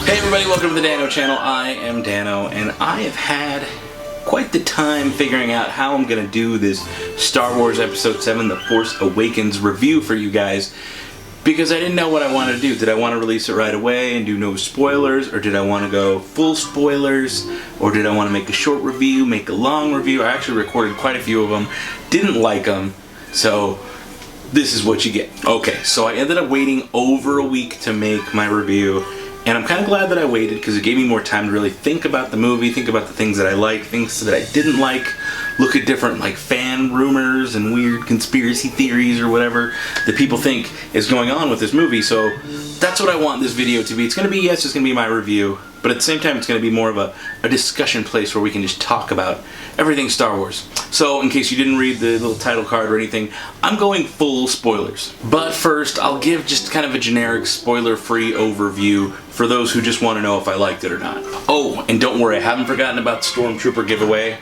Hey everybody, welcome to the Dano channel. I am Dano, and I have had quite the time figuring out how I'm going to do this Star Wars Episode 7 The Force Awakens review for you guys, because I didn't know what I wanted to do. Did I want to release it right away and do no spoilers, or did I want to go full spoilers, or did I want to make a short review, make a long review? I actually recorded quite a few of them, didn't like them, so this is what you get. Okay, so I ended up waiting over a week to make my review. And I'm kind of glad that I waited because it gave me more time to really think about the movie, think about the things that I liked, things that I didn't like, look at different like fan rumors and weird conspiracy theories or whatever that people think is going on with this movie. So that's what I want this video to be. It's going to be, yes, it's going to be my review, but at the same time it's going to be more of a discussion place where we can just talk about everything Star Wars. So in case you didn't read the little title card or anything, I'm going full spoilers. But first, I'll give just kind of a generic spoiler-free overview for those who just want to know if I liked it or not. Oh, and don't worry, I haven't forgotten about the Stormtrooper giveaway.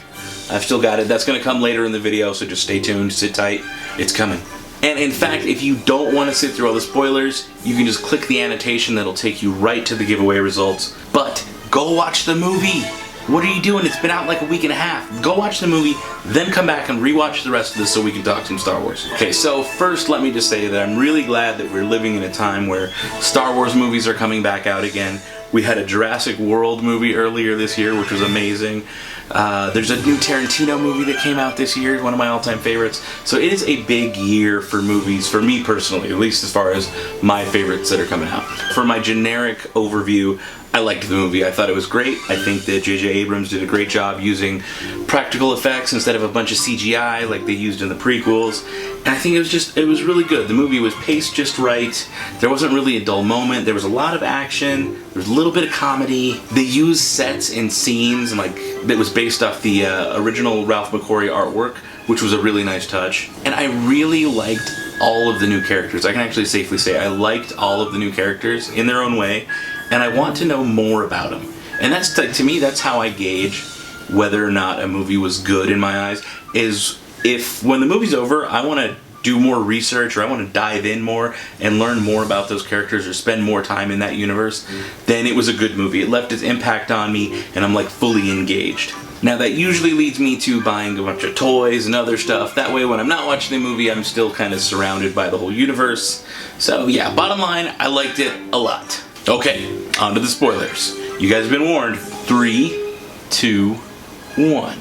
I've still got it. That's going to come later in the video, so just stay tuned, sit tight. It's coming. And in fact, if you don't want to sit through all the spoilers, you can just click the annotation that'll take you right to the giveaway results. But go watch the movie! What are you doing? It's been out like a week and a half. Go watch the movie, then come back and rewatch the rest of this so we can talk some Star Wars. Okay, so first let me just say that I'm really glad that we're living in a time where Star Wars movies are coming back out again. We had a Jurassic World movie earlier this year, which was amazing. There's a new Tarantino movie that came out this year, one of my all-time favorites. So it is a big year for movies, for me personally, at least as far as my favorites that are coming out. For my generic overview, I liked the movie. I thought it was great. I think that J.J. Abrams did a great job using practical effects instead of a bunch of CGI like they used in the prequels. And I think it was really good. The movie was paced just right. There wasn't really a dull moment. There was a lot of action. There was a little bit of comedy. They used sets and scenes and like that was based off the original Ralph McQuarrie artwork, which was a really nice touch. And I really liked all of the new characters. I can actually safely say I liked all of the new characters in their own way. And I want to know more about them. And that's, to me, that's how I gauge whether or not a movie was good in my eyes, is if when the movie's over, I want to do more research or I want to dive in more and learn more about those characters or spend more time in that universe, then it was a good movie. It left its impact on me and I'm like fully engaged. Now that usually leads me to buying a bunch of toys and other stuff. That way when I'm not watching the movie, I'm still kind of surrounded by the whole universe. So yeah, bottom line, I liked it a lot. Okay, on to the spoilers. You guys have been warned. 3, 2, 1.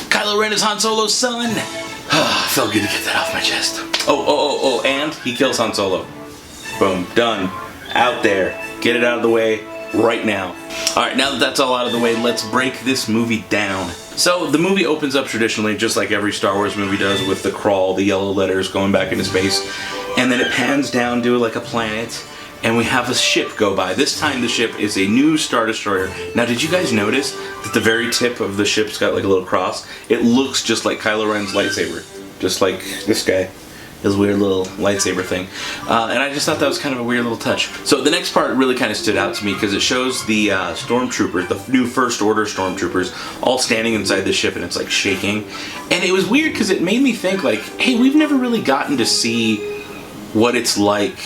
Kylo Ren is Han Solo's son. Felt good to get that off my chest. Oh, and he kills Han Solo. Boom, done. Out there. Get it out of the way right now. Alright, now that that's all out of the way, let's break this movie down. So, the movie opens up traditionally, just like every Star Wars movie does, with the crawl, the yellow letters going back into space. And then it pans down to like a planet. And we have a ship go by. This time the ship is a new Star Destroyer. Now did you guys notice that the very tip of the ship's got like a little cross? It looks just like Kylo Ren's lightsaber. Just like this guy. His weird little lightsaber thing. And I just thought that was kind of a weird little touch. So the next part really kind of stood out to me because it shows the stormtroopers, the new First Order stormtroopers, all standing inside the ship and it's like shaking. And it was weird because it made me think like, hey, we've never really gotten to see what it's like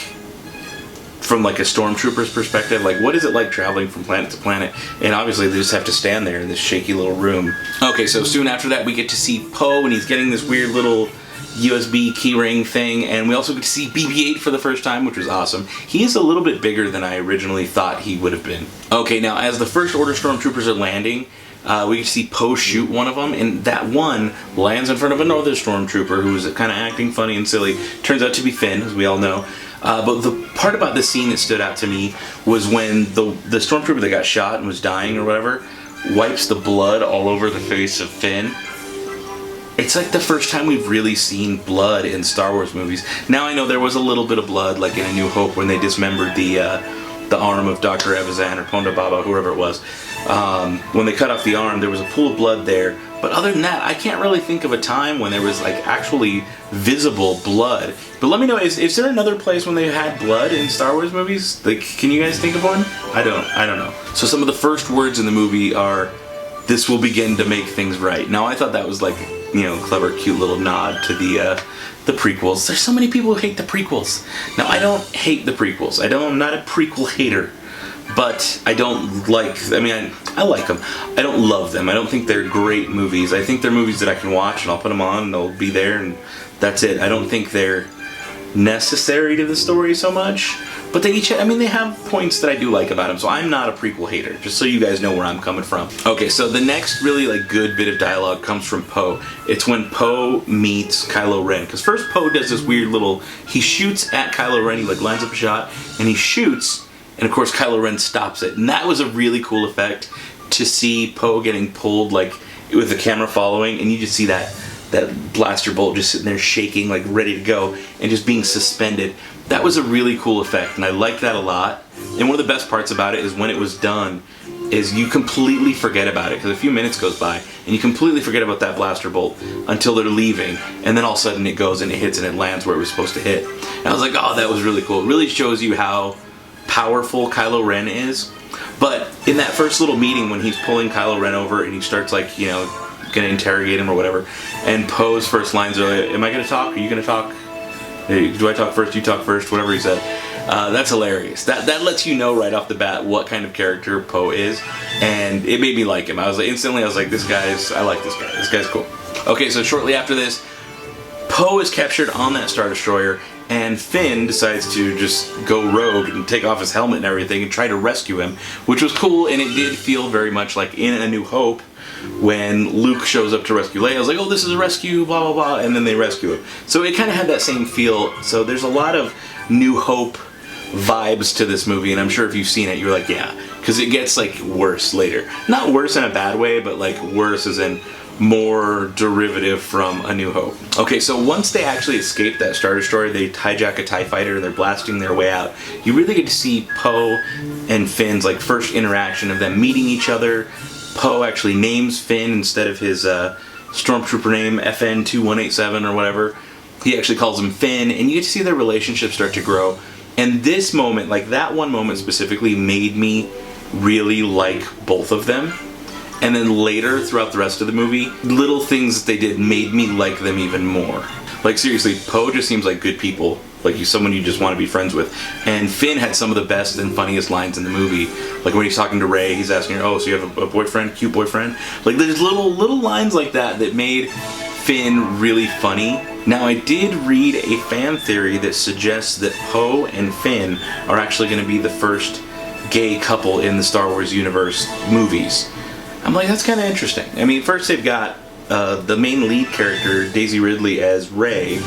from like a stormtrooper's perspective. Like what is it like traveling from planet to planet? And obviously they just have to stand there in this shaky little room. Okay, so soon after that we get to see Poe and he's getting this weird little USB keyring thing, and we also get to see BB-8 for the first time, which was awesome. He is a little bit bigger than I originally thought he would have been. Okay, now as the First Order stormtroopers are landing, we get to see Poe shoot one of them, and that one lands in front of another stormtrooper who was kind of acting funny and silly. Turns out to be Finn, as we all know. But the part about this scene that stood out to me was when the stormtrooper that got shot and was dying or whatever wipes the blood all over the face of Finn. It's like the first time we've really seen blood in Star Wars movies. Now I know there was a little bit of blood, like in A New Hope when they dismembered the arm of Dr. Evazan or Ponda Baba, whoever it was. When they cut off the arm, there was a pool of blood there. But other than that, I can't really think of a time when there was like actually visible blood. But let me know, is there another place when they had blood in Star Wars movies? Like, can you guys think of one? I don't know. So some of the first words in the movie are this will begin to make things right. Now, I thought that was like, you know, clever, cute little nod to the prequels. There's so many people who hate the prequels. Now, I don't hate the prequels. I'm not a prequel hater, but I don't like, I mean, I like them. I don't love them. I don't think they're great movies. I think they're movies that I can watch and I'll put them on and they'll be there and that's it. I don't think they're necessary to the story so much, but they each, I mean, they have points that I do like about them, so I'm not a prequel hater, just so you guys know where I'm coming from. Okay, so the next really like good bit of dialogue comes from Poe. It's when Poe meets Kylo Ren, because first Poe does this weird little, he shoots at Kylo Ren, he like lines up a shot, and he shoots, and of course Kylo Ren stops it, and that was a really cool effect to see Poe getting pulled like with the camera following, and you just see that blaster bolt just sitting there shaking, like ready to go, and just being suspended. That was a really cool effect, and I liked that a lot. And one of the best parts about it is when it was done, is you completely forget about it, because a few minutes goes by, and you completely forget about that blaster bolt until they're leaving, and then all of a sudden it goes and it hits and it lands where it was supposed to hit. And I was like, oh, that was really cool. It really shows you how powerful Kylo Ren is. But in that first little meeting when he's pulling Kylo Ren over and he starts like, you know, gonna interrogate him or whatever, and Poe's first lines are like, am I gonna talk? Are you gonna talk? Hey, do I talk first? You talk first? Whatever he said. That's hilarious. That lets you know right off the bat what kind of character Poe is, and it made me like him. I was like, instantly, I was like, I like this guy. This guy's cool. Okay, so shortly after this, Poe is captured on that Star Destroyer, and Finn decides to just go rogue and take off his helmet and everything and try to rescue him, which was cool, and it did feel very much like in A New Hope, when Luke shows up to rescue Leia. I was like, oh, this is a rescue, blah, blah, blah, and then they rescue him. So it kind of had that same feel. So there's a lot of New Hope vibes to this movie, and I'm sure if you've seen it, you're like, yeah, because it gets like worse later. Not worse in a bad way, but like worse as in more derivative from A New Hope. Okay, so once they actually escape that Star Destroyer, they hijack a TIE fighter, they're blasting their way out. You really get to see Poe and Finn's like first interaction of them meeting each other. Poe actually names Finn instead of his stormtrooper name, FN2187 or whatever. He actually calls him Finn, and you get to see their relationship start to grow. And this moment, like that one moment specifically, made me really like both of them. And then later, throughout the rest of the movie, little things that they did made me like them even more. Like seriously, Poe just seems like good people. Like he's someone you just want to be friends with. And Finn had some of the best and funniest lines in the movie. Like when he's talking to Rey, he's asking her, oh, so you have a boyfriend, cute boyfriend? Like there's little lines like that that made Finn really funny. Now I did read a fan theory that suggests that Poe and Finn are actually going to be the first gay couple in the Star Wars universe movies. I'm like, that's kind of interesting. I mean, first they've got the main lead character, Daisy Ridley, as Rey,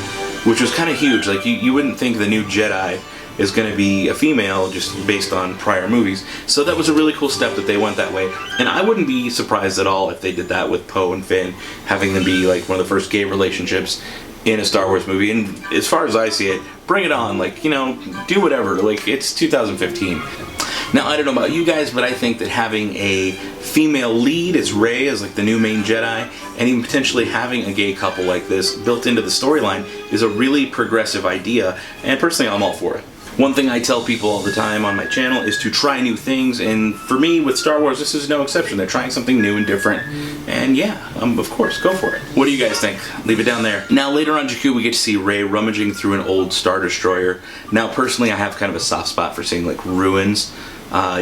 which was kind of huge. Like, you wouldn't think the new Jedi is going to be a female just based on prior movies. So that was a really cool step that they went that way. And I wouldn't be surprised at all if they did that with Poe and Finn, having them be like one of the first gay relationships in a Star Wars movie. And as far as I see it, bring it on. Like, you know, do whatever. Like, it's 2015. Now, I don't know about you guys, but I think that having a female lead as Rey, as like the new main Jedi, and even potentially having a gay couple like this built into the storyline is a really progressive idea, and personally I'm all for it. One thing I tell people all the time on my channel is to try new things, and for me with Star Wars this is no exception. They're trying something new and different, and yeah, of course, go for it. What do you guys think? Leave it down there. Now later on Jakku we get to see Rey rummaging through an old Star Destroyer. Now personally I have kind of a soft spot for seeing like ruins.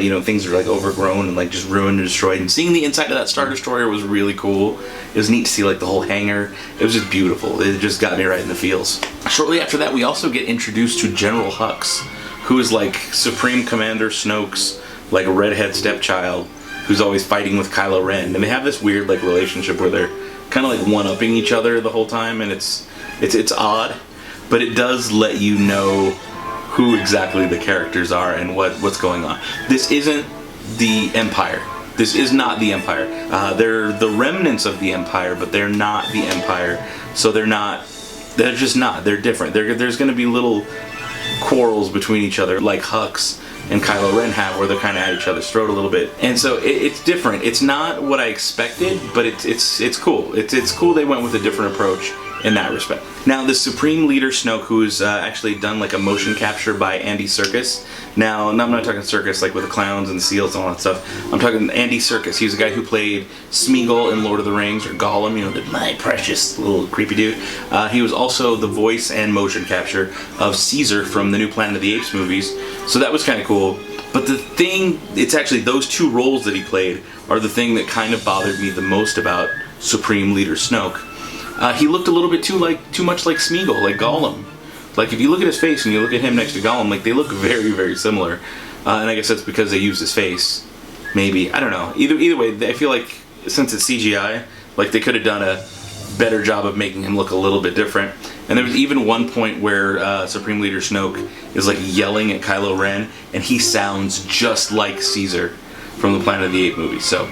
You know, things are like overgrown and like just ruined and destroyed, and seeing the inside of that Star Destroyer was really cool. It was neat to see like the whole hangar. It was just beautiful. It just got me right in the feels. Shortly after that we also get introduced to General Hux, who is like Supreme Commander Snoke's like redhead stepchild who's always fighting with Kylo Ren, and they have this weird like relationship where they're kind of like one-upping each other the whole time, and it's odd, but it does let you know who exactly the characters are and what's going on. This isn't the Empire. This is not the Empire. They're the remnants of the Empire, but they're not the Empire. So they're just not. They're different. There's going to be little quarrels between each other, like Hux and Kylo Ren have, where they're kind of at each other's throat a little bit. And so it's different. It's not what I expected, but it's cool. It's cool they went with a different approach, in that respect. Now, the Supreme Leader Snoke, who's actually done like a motion capture by Andy Serkis. Now, I'm not talking Serkis like with the clowns and the seals and all that stuff. I'm talking Andy Serkis. He's the guy who played Smeagol in Lord of the Rings, or Gollum, you know, my precious little creepy dude. He was also the voice and motion capture of Caesar from the new Planet of the Apes movies. So that was kind of cool. But the thing, it's actually those two roles that he played are the thing that kind of bothered me the most about Supreme Leader Snoke. He looked a little bit too much like Smeagol, like Gollum. Like, if you look at his face and you look at him next to Gollum, like, they look very, very similar. And I guess that's because they used his face. Maybe. I don't know. Either way, I feel like, since it's CGI, like, they could have done a better job of making him look a little bit different. And there was even one point where Supreme Leader Snoke is, like, yelling at Kylo Ren, and he sounds just like Caesar from the Planet of the Apes movie. So,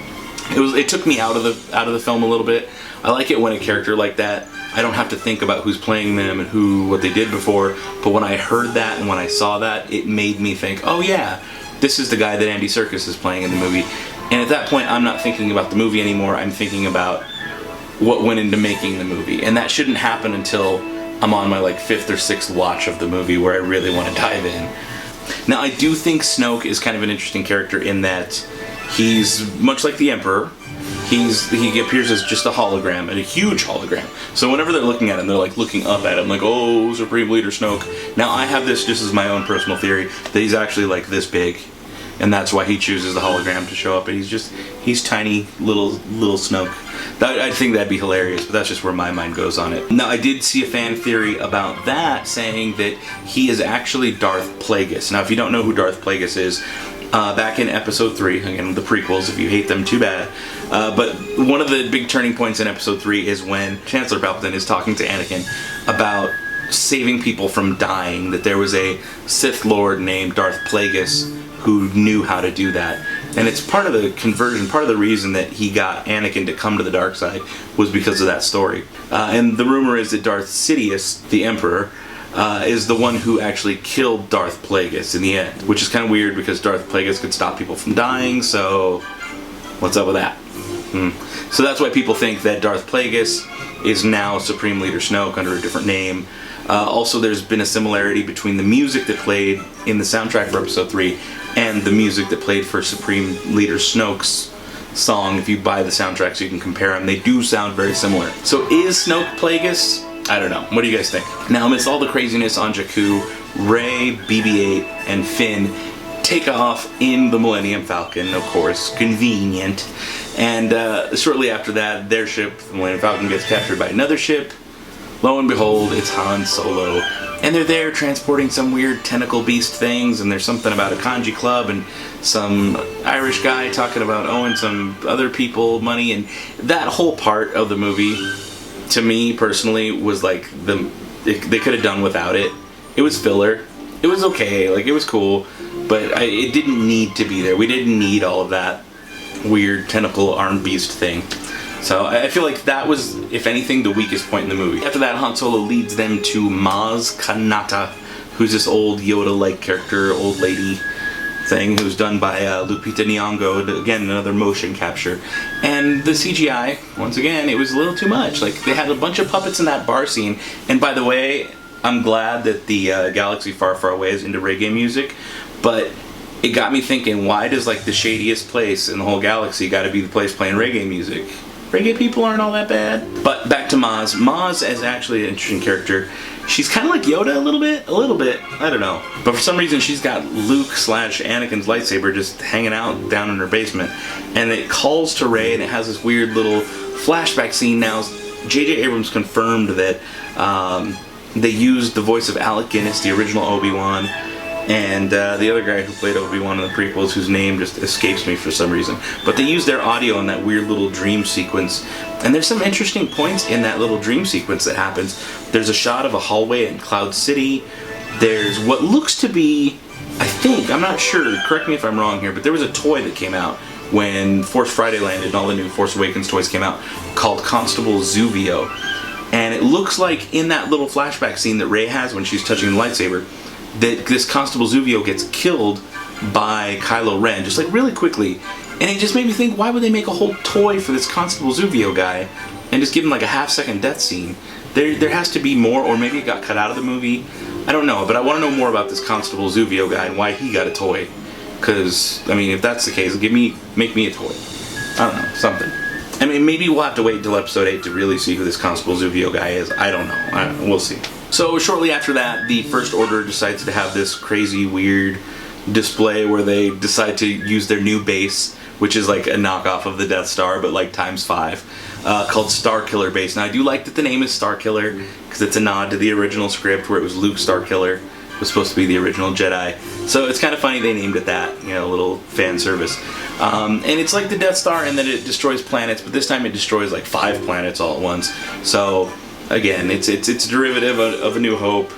it took me out of the film a little bit. I like it when a character like that, I don't have to think about who's playing them and what they did before, but when I heard that and when I saw that, it made me think, oh yeah, this is the guy that Andy Serkis is playing in the movie. And at that point, I'm not thinking about the movie anymore, I'm thinking about what went into making the movie. And that shouldn't happen until I'm on my like 5th or 6th watch of the movie where I really want to dive in. Now, I do think Snoke is kind of an interesting character in that he's much like the Emperor. He appears as just a hologram, and a huge hologram. So whenever they're looking at him, they're like looking up at him, like, oh, Supreme Leader Snoke. Now, I have this just as my own personal theory, that he's actually like this big, and that's why he chooses the hologram to show up, and he's tiny little Snoke. I think that'd be hilarious, but that's just where my mind goes on it. Now, I did see a fan theory about that, saying that he is actually Darth Plagueis. Now, if you don't know who Darth Plagueis is, back in episode 3, again, the prequels, if you hate them, too bad. But one of the big turning points in episode 3 is when Chancellor Palpatine is talking to Anakin about saving people from dying, that there was a Sith Lord named Darth Plagueis who knew how to do that. And it's part of the conversion, part of the reason that he got Anakin to come to the dark side was because of that story. And the rumor is that Darth Sidious, the Emperor, is the one who actually killed Darth Plagueis in the end, which is kind of weird because Darth Plagueis could stop people from dying, so what's up with that? So that's why people think that Darth Plagueis is now Supreme Leader Snoke under a different name. Also, there's been a similarity between the music that played in the soundtrack for episode 3 and the music that played for Supreme Leader Snoke's song. If you buy the soundtrack so you can compare them, they do sound very similar. So is Snoke Plagueis? I don't know. What do you guys think? Now, amidst all the craziness on Jakku, Rey, BB-8, and Finn take off in the Millennium Falcon, of course, convenient. And shortly after that, their ship, the Millennium Falcon, gets captured by another ship. Lo and behold, it's Han Solo. And they're there transporting some weird tentacle beast things, and there's something about a kanji club, and some Irish guy talking about owing some other people money, and that whole part of the movie, to me personally, was like they could have done without it. It was filler. It was okay, like it was cool, but it didn't need to be there. We didn't need all of that weird tentacle arm beast thing. So I feel like that was, if anything, the weakest point in the movie. After that, Han Solo leads them to Maz Kanata, who's this old Yoda-like character, old lady thing, who's done by Lupita Nyong'o, again, another motion capture. And the CGI, once again, it was a little too much. Like, they had a bunch of puppets in that bar scene, and by the way, I'm glad that the galaxy far, far away is into reggae music, but it got me thinking, why does, like, the shadiest place in the whole galaxy gotta be the place playing reggae music? Reggae people aren't all that bad. But back to Maz. Maz is actually an interesting character. She's kind of like Yoda a little bit, I don't know. But for some reason she's got Luke/Anakin's lightsaber just hanging out down in her basement. And it calls to Rey, and it has this weird little flashback scene. Now, J.J. Abrams confirmed that they used the voice of Alec Guinness, the original Obi-Wan, and the other guy who played Obi-Wan in the prequels, whose name just escapes me for some reason. But they used their audio in that weird little dream sequence. And there's some interesting points in that little dream sequence that happens. There's a shot of a hallway in Cloud City. There's what looks to be, I think, I'm not sure, correct me if I'm wrong here, but there was a toy that came out when Force Friday landed and all the new Force Awakens toys came out called Constable Zuvio. And it looks like in that little flashback scene that Rey has when she's touching the lightsaber, that this Constable Zuvio gets killed by Kylo Ren, just like really quickly. And it just made me think, why would they make a whole toy for this Constable Zuvio guy and just give him like a half-second death scene. There has to be more, or maybe it got cut out of the movie. I don't know, but I want to know more about this Constable Zuvio guy and why he got a toy. Because, I mean, if that's the case, make me a toy. I don't know, something. I mean, maybe we'll have to wait until episode 8 to really see who this Constable Zuvio guy is. I don't know. We'll see. So shortly after that, the First Order decides to have this crazy, weird display where they decide to use their new base, which is like a knockoff of the Death Star, but like times 5, called Starkiller Base. Now I do like that the name is Starkiller, because it's a nod to the original script where it was Luke Starkiller, was supposed to be the original Jedi. So it's kind of funny they named it that, you know, a little fan service. And it's like the Death Star in that it destroys planets, but this time it destroys like 5 planets all at once. So again, it's a derivative of A New Hope,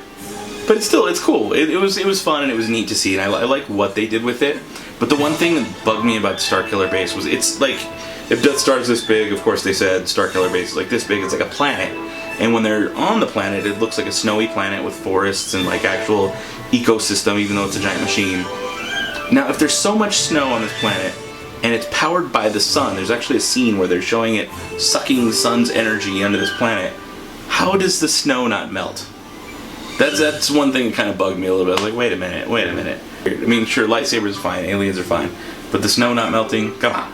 but it's cool. It was fun and it was neat to see, and I like what they did with it. But the one thing that bugged me about the Starkiller Base was it's like, if Death Star's this big, of course they said Starkiller Base is like this big, it's like a planet. And when they're on the planet, it looks like a snowy planet with forests and like actual ecosystem, even though it's a giant machine. Now, if there's so much snow on this planet, and it's powered by the sun, there's actually a scene where they're showing it sucking the sun's energy onto this planet, how does the snow not melt? That's one thing that kind of bugged me a little bit. I was like, wait a minute. I mean, sure, lightsabers are fine, aliens are fine, but the snow not melting? Come on.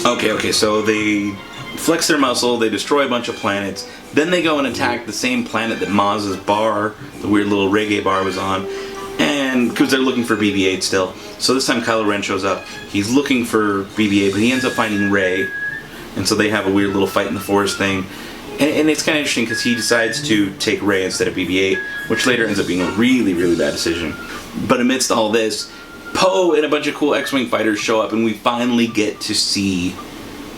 Okay, so they flex their muscle, they destroy a bunch of planets, then they go and attack the same planet that Maz's bar, the weird little reggae bar, was on, and because they're looking for BB-8 still. So this time Kylo Ren shows up, he's looking for BB-8, but he ends up finding Rey, and so they have a weird little fight in the forest thing. And it's kind of interesting because he decides to take Rey instead of BB-8, which later ends up being a really, really bad decision. But amidst all this, Poe and a bunch of cool X-Wing fighters show up, and we finally get to see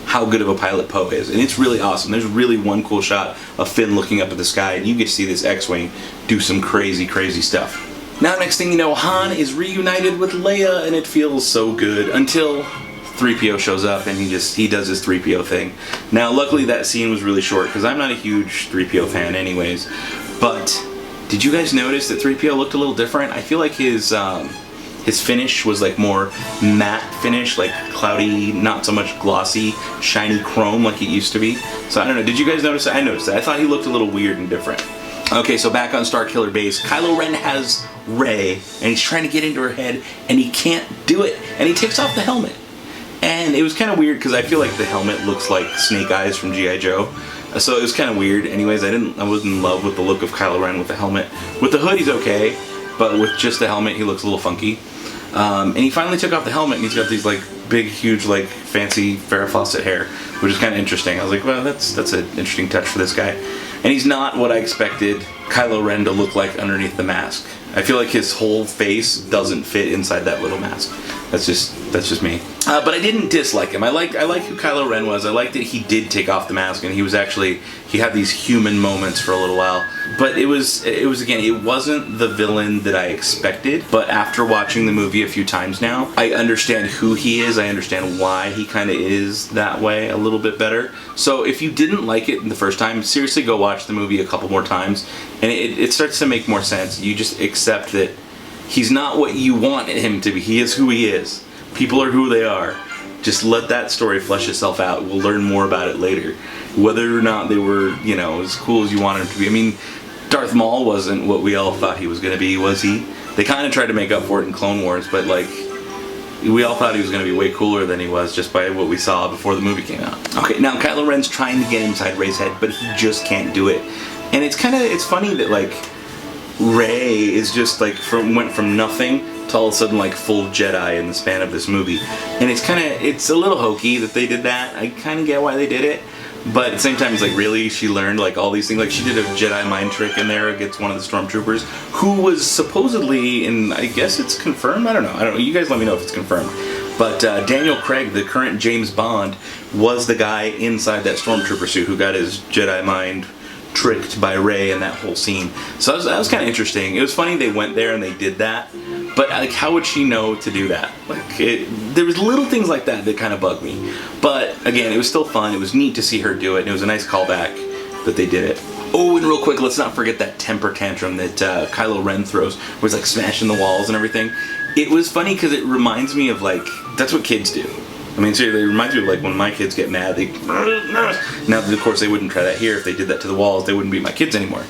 how good of a pilot Poe is. And it's really awesome. There's really one cool shot of Finn looking up at the sky, and you get to see this X-Wing do some crazy, crazy stuff. Now, next thing you know, Han is reunited with Leia, and it feels so good until 3PO shows up and he does his 3PO thing. Now, luckily that scene was really short because I'm not a huge 3PO fan anyways, but did you guys notice that 3PO looked a little different? I feel like his finish was like more matte finish, like cloudy, not so much glossy, shiny chrome like it used to be. So I don't know, did you guys notice that? I noticed that. I thought he looked a little weird and different. Okay, so back on Starkiller Base, Kylo Ren has Rey and he's trying to get into her head and he can't do it, and he takes off the helmet. And it was kind of weird because I feel like the helmet looks like Snake Eyes from G.I. Joe. So it was kind of weird. Anyways, I wasn't in love with the look of Kylo Ren with the helmet. With the hood, he's okay, but with just the helmet, he looks a little funky. And he finally took off the helmet, and he's got these like big, huge, like fancy Farrah Fawcett hair, which is kind of interesting. I was like, well, that's an interesting touch for this guy. And he's not what I expected Kylo Ren to look like underneath the mask. I feel like his whole face doesn't fit inside that little mask. That's just me. But I didn't dislike him. I like who Kylo Ren was. I liked that he did take off the mask and he had these human moments for a little while. But it was again, it wasn't the villain that I expected. But after watching the movie a few times now, I understand who he is. I understand why he kind of is that way a little bit better. So if you didn't like it the first time, seriously go watch the movie a couple more times, and it starts to make more sense. You just accept that he's not what you want him to be. He is who he is. People are who they are. Just let that story flesh itself out. We'll learn more about it later. Whether or not they were, you know, as cool as you wanted him to be. I mean, Darth Maul wasn't what we all thought he was going to be, was he? They kind of tried to make up for it in Clone Wars, but like, we all thought he was going to be way cooler than he was just by what we saw before the movie came out. Okay, now Kylo Ren's trying to get inside Rey's head, but he just can't do it. And it's funny that like, Rey is just like went from nothing to all of a sudden like full Jedi in the span of this movie, and it's a little hokey that they did that. I kind of get why they did it, but at the same time it's like, really, she learned like all these things. Like she did a Jedi mind trick in there against one of the stormtroopers who was supposedly, and I guess it's confirmed, I don't know, you guys let me know if it's confirmed, but Daniel Craig, the current James Bond, was the guy inside that stormtrooper suit who got his Jedi mind tricked by Rey in that whole scene. So that was kind of interesting. It was funny they went there and they did that, but like, how would she know to do that? Like, there was little things like that that kind of bugged me. But again, it was still fun. It was neat to see her do it, and it was a nice callback that they did it. Oh, and real quick, let's not forget that temper tantrum that Kylo Ren throws, where he's like smashing the walls and everything. It was funny because it reminds me of like, that's what kids do. I mean, seriously, it reminds me of like when my kids get mad. Now, of course, they wouldn't try that here. If they did that to the walls, they wouldn't be my kids anymore.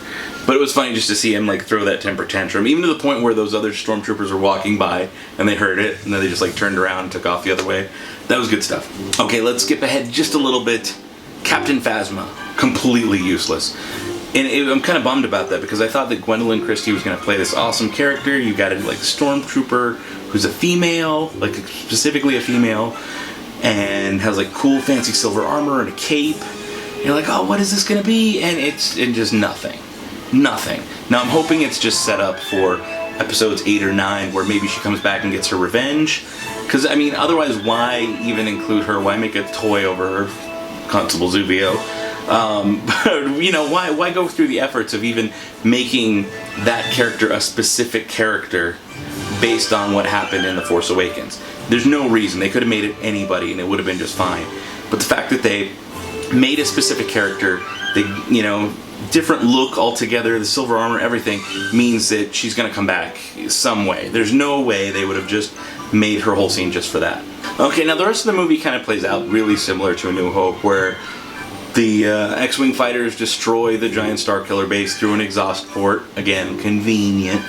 But it was funny just to see him like throw that temper tantrum, even to the point where those other stormtroopers were walking by and they heard it, and then they just like turned around and took off the other way. That was good stuff. Okay, let's skip ahead just a little bit. Captain Phasma, completely useless. And I'm kind of bummed about that because I thought that Gwendolyn Christie was going to play this awesome character. You got like a stormtrooper who's a female, like specifically a female, and has like cool fancy silver armor and a cape. And you're like, oh, what is this going to be? And it's just nothing. Nothing. Now I'm hoping it's just set up for episodes 8 or 9 where maybe she comes back and gets her revenge. Because, I mean, otherwise why even include her? Why make a toy over her? Constable Zuvio? You know, why go through the efforts of even making that character a specific character based on what happened in The Force Awakens? There's no reason. They could have made it anybody and it would have been just fine. But the fact that they made a specific character, they, you know, different look altogether, the silver armor, everything, means that she's going to come back some way. There's no way they would have just made her whole scene just for that. Okay, now the rest of the movie kind of plays out really similar to A New Hope, where the X-Wing fighters destroy the giant Starkiller Base through an exhaust port. Again, convenient.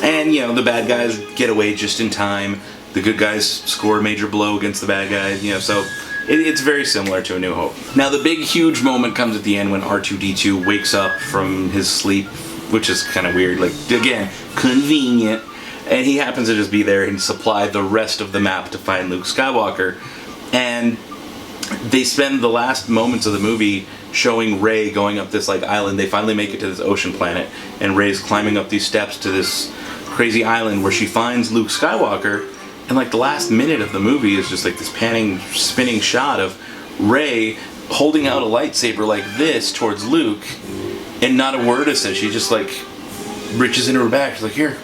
And, you know, the bad guys get away just in time. The good guys score a major blow against the bad guys, you know, so it's very similar to A New Hope. Now, the big, huge moment comes at the end when R2-D2 wakes up from his sleep, which is kind of weird. Like, again, convenient. And he happens to just be there and supply the rest of the map to find Luke Skywalker. And they spend the last moments of the movie showing Rey going up this like island. They finally make it to this ocean planet, and Rey's climbing up these steps to this crazy island where she finds Luke Skywalker. And like the last minute of the movie is just like this panning, spinning shot of Rey holding out a lightsaber like this towards Luke, and not a word is said. She just like reaches into her bag. She's like, here.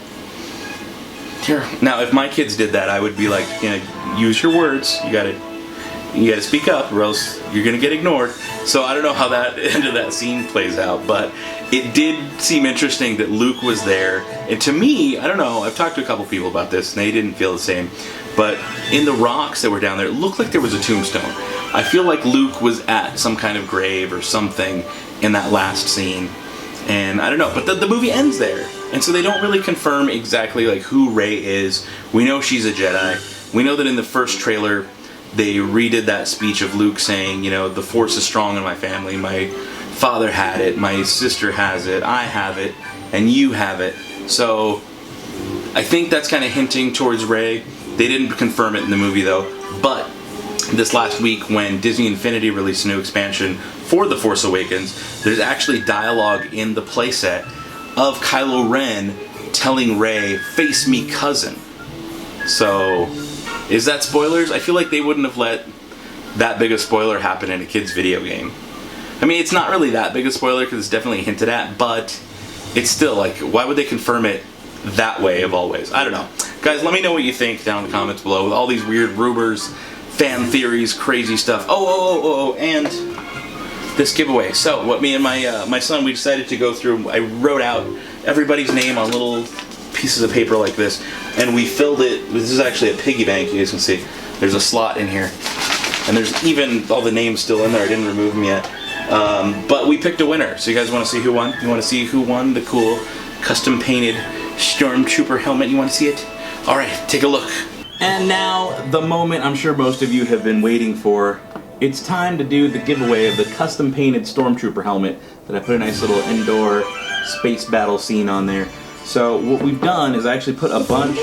Now, if my kids did that, I would be like, you know, use your words. You gotta speak up, or else you're gonna get ignored. So I don't know how that end of that scene plays out, but it did seem interesting that Luke was there. And to me, I don't know, I've talked to a couple people about this, and they didn't feel the same. But in the rocks that were down there, it looked like there was a tombstone. I feel like Luke was at some kind of grave or something in that last scene. And I don't know, but the movie ends there. And so they don't really confirm exactly like who Rey is. We know she's a Jedi. We know that in the first trailer, they redid that speech of Luke saying, you know, the Force is strong in my family. My father had it, my sister has it, I have it, and you have it. So I think that's kind of hinting towards Rey. They didn't confirm it in the movie though. But this last week when Disney Infinity released a new expansion for The Force Awakens, there's actually dialogue in the playset of Kylo Ren telling Rey, "Face me, cousin." So, is that spoilers? I feel like they wouldn't have let that big a spoiler happen in a kid's video game. I mean, it's not really that big a spoiler because it's definitely hinted at, but it's still like, why would they confirm it that way of all ways? I don't know. Guys, let me know what you think down in the comments below with all these weird rumors, fan theories, crazy stuff. And this giveaway. So, what me and my son, we decided to go through, I wrote out everybody's name on little pieces of paper like this, and we filled it. This is actually a piggy bank, you guys can see. There's a slot in here, and there's even all the names still in there. I didn't remove them yet. But we picked a winner. So you guys want to see who won? You want to see who won the cool custom painted Stormtrooper helmet? You want to see it? Alright, take a look. And now, the moment I'm sure most of you have been waiting for. It's time to do the giveaway of the custom painted Stormtrooper helmet that I put a nice little indoor space battle scene on there. So what we've done is I actually put a bunch.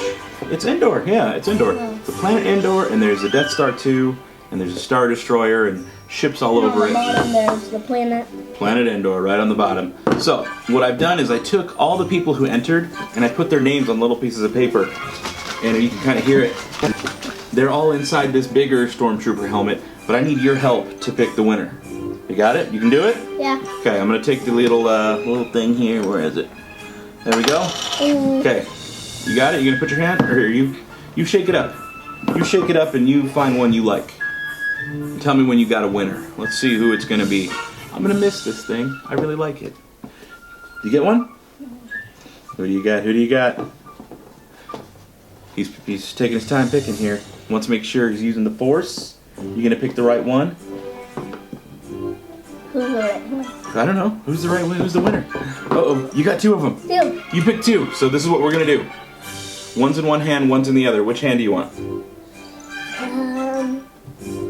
It's indoor, yeah, it's indoor. The planet Endor, and there's a Death Star 2, and there's a Star Destroyer, and ships all over it. On the bottom there's the planet. Planet Endor, right on the bottom. So what I've done is I took all the people who entered, and I put their names on little pieces of paper, and you can kind of hear it. They're all inside this bigger Stormtrooper helmet, but I need your help to pick the winner. You got it? You can do it? Yeah. Okay, I'm gonna take the little thing here. Where is it? There we go. Okay, you got it? You gonna put your hand? Or here, you shake it up. You shake it up and you find one you like. And tell me when you got a winner. Let's see who it's gonna be. I'm gonna miss this thing. I really like it. You get one? Who do you got? Who do you got? He's taking his time picking here. Wants to make sure he's using the Force. You gonna pick the right one? Who's the right one? I don't know. Who's the right one? Who's the winner? Uh-oh, you got two of them. Two. You picked two, so this is what we're gonna do. One's in one hand, one's in the other. Which hand do you want?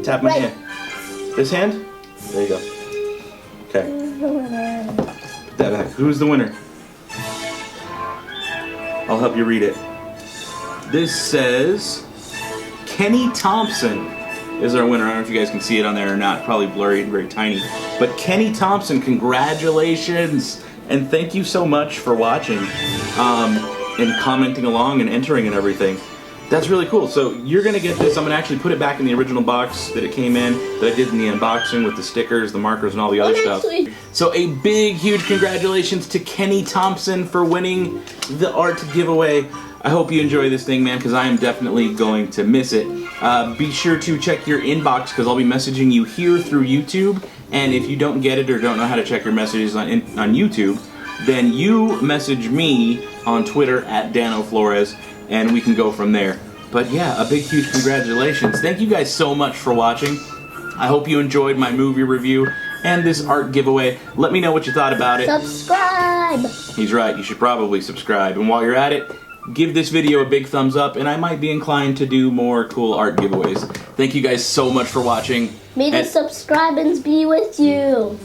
Tap my hand. This hand? There you go. Okay. Put that back. Who's the winner? I'll help you read it. This says Kenny Thompson is our winner. I don't know if you guys can see it on there or not. Probably blurry and very tiny. But Kenny Thompson, congratulations! And thank you so much for watching and commenting along and entering and everything. That's really cool. So you're going to get this. I'm going to actually put it back in the original box that it came in, that I did in the unboxing with the stickers, the markers, and all the other stuff. So a big, huge congratulations to Kenny Thompson for winning the art giveaway. I hope you enjoy this thing, man, because I am definitely going to miss it. Be sure to check your inbox, because I'll be messaging you here through YouTube. And if you don't get it or don't know how to check your messages on YouTube, then you message me on Twitter at Dano Flores, and we can go from there. But yeah, a big, huge congratulations. Thank you guys so much for watching. I hope you enjoyed my movie review and this art giveaway. Let me know what you thought about it. Subscribe! He's right, you should probably subscribe. And while you're at it, give this video a big thumbs up, and I might be inclined to do more cool art giveaways. Thank you guys so much for watching. May the subscribers be with you.